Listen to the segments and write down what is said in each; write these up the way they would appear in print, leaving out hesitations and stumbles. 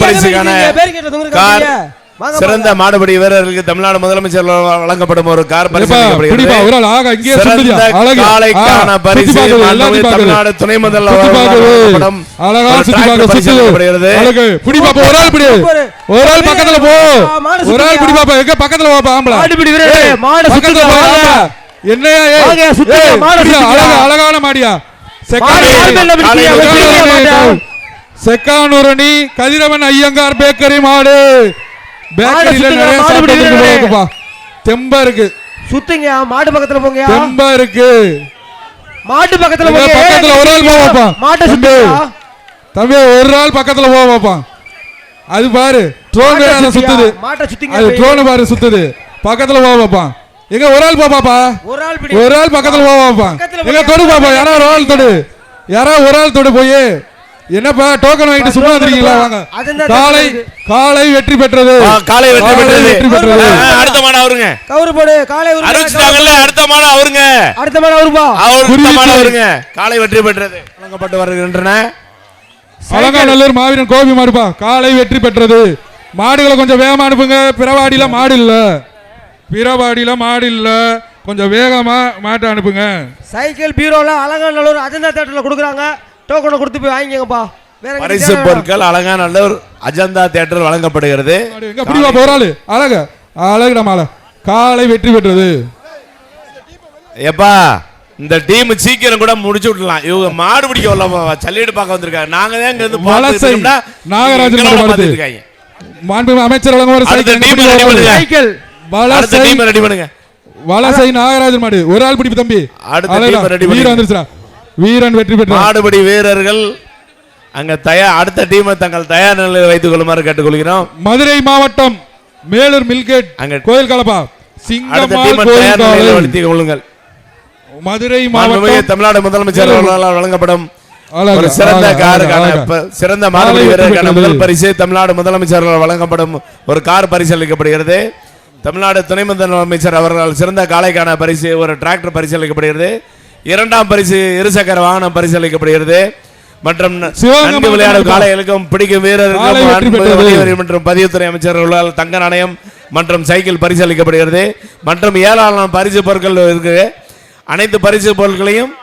பரிசுக்கான சிறந்த மாடுபிடி வீரர்களுக்கு தமிழ்நாடு முதலமைச்சர் வழங்கப்படும் ஒரு கார் பரிசு. காளைக்கான பரிசு தமிழ்நாடு துணை முதல்வர் அழகான மாடியா செக்கானூரணி கதிரவன் ஐயங்கார் பேக்கரி மாடு. பேக்கரியில நிறைய சாப்பிட்டு தெம்பா இருக்கு. சுத்துங்க மாடு பக்கத்துல போங்க. தெம்பா இருக்கு மாட்டு பக்கத்துல போங்க. பக்கத்துல ஒரு ஆள் போவாப்பா. மாட்டை சுத்து தம்பி ஒரு ஆள் பக்கத்துல போவாப்பா. அது பாரு ட்ரோன் வேற சுத்துது. மாட்டை சுத்திங்க. அது ட்ரோன் பாரு சுத்துது. பக்கத்துல போவாப்பா. எங்க ஒரு ஆள் போவாப்பா. ஒரு ஆள் பக்கத்துல போவாப்பா. எங்க தொடு பாப்பா. யாரோ ஒரு ஆள் தொடு. யாரோ ஒரு ஆள் தொடு போய். என்னப்பா டோக்கன் வாங்கிட்டு சும்மா வந்துறீங்களா? வாங்க. காளை வெற்றி பெற்றது. காளை வெற்றி பெற்றது. அடுத்த மாடு அவருங்க. கவுரு போடு. காளை அறிவிச்சாங்கல்ல அடுத்த மாடு அவருங்க. அடுத்த மாடு அவருப்பா. அவருங்க. காளை வெற்றி பெற்றது. வழங்கப்பட்டு வருகின்றன. அலங்காநல்லூர் மாவீரன் கோபி மாடுப்பா. காளை வெற்றி பெற்றது. மாடுகளை கொஞ்சம் வேகமா அனுப்புங்க. பிறவாடியில மாடு இல்ல. பிறவாடியில மாடு இல்ல. கொஞ்சம் வேகமா மாட்டை அனுப்புங்க. சைக்கிள் பீரோல அலங்காநல்லூர் அஜந்தா தியேட்டர்ல கொடுக்குறாங்க. டோக்கனை கொடுத்து போய் வாங்கிங்கப்பா. பரிசு பொருட்கள் அலங்காநல்லூர் அஜந்தா தியேட்டர் வழங்கப்படுகிறது. காளை வெற்றி பெற்றது. எப்பா இந்த டீம் சீக்கிரம் கூட முடிச்சு விடலாம். இவங்க மாடு பிடிக்க வரல, சல்லிடு பார்க்க வந்திருக்காங்க. நாங்க தான் இங்க இருந்து நாகராஜன் அமைச்சர் சைக்கிள் ரெடி பண்ணுங்க. வலசை நாகராஜன் மாடு ஒரு ஆள் பிடிப்பு தம்பி. வீரன் வந்துருச்சா. வீரன் வெற்றி பெற்ற மாடுபிடி வீரர்கள் அங்க அடுத்த டீமை தங்கள் தயார் நிலையில் வைத்துக் கொள்ளுமாறு கேட்டுக்கொள்கிறோம். மதுரை மாவட்டம் மேலூர் மில்கேட் அங்க கோயில் கலப்பா கொள்ளுங்கள். மதுரை மாவட்டம் தமிழ்நாடு முதலமைச்சர் வழங்கப்படும் ஒரு சிறந்த காருக்கான சிறந்த மாடுபிடி வீரருக்கான முதல் பரிசு தமிழ்நாடு முதலமைச்சர் வழங்கப்படும் ஒரு கார் பரிசீலிக்கப்படுகிறது. தமிழ்நாடு துணை முதலமைச்சர் அவர்கள் சிறந்த காளைக்கான பரிசு ஒரு டிராக்டர் பரிசீலிக்கப்படுகிறது. இரண்டாம் பரிசு இருசக்கர வாகனம் பரிசீலிக்கப்படுகிறது. மற்றும் விளையாடும் காளைகளுக்கும் பிடிக்கும் வீரர்களுக்கும் மற்றும் பதிவுத்துறை அமைச்சர்களால் தங்க நாணயம் மற்றும் சைக்கிள் பரிசீலிக்கப்படுகிறது. மற்றும் ஏராளமான பரிசு பொருட்கள் இருக்கு. அனைத்து பரிசு பொருட்களையும்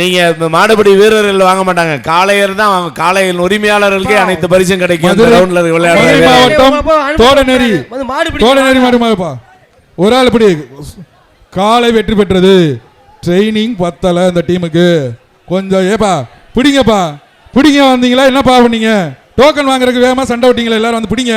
நீங்க மாடுபிடி வீரர்கள் வாங்க மாட்டாங்க, காளையர் தான் வாங்க. காளையின் உரிமையாளர்களுக்கே அனைத்து பரிசும் கிடைக்கும். ஒரு ஆள் இப்படி காளை வெற்றி பெற்றது. ட்ரைனிங் பத்தல இந்த டீமுக்கு. கொஞ்சம் ஏப்பா பிடிங்கப்பா. பிடிங்க வந்தீங்களா? என்னப்பா பண்ணீங்க? டோக்கன் வாங்குறதுக்கு வேகமா சண்டை விட்டீங்களா? எல்லாரும் வந்து பிடிங்க.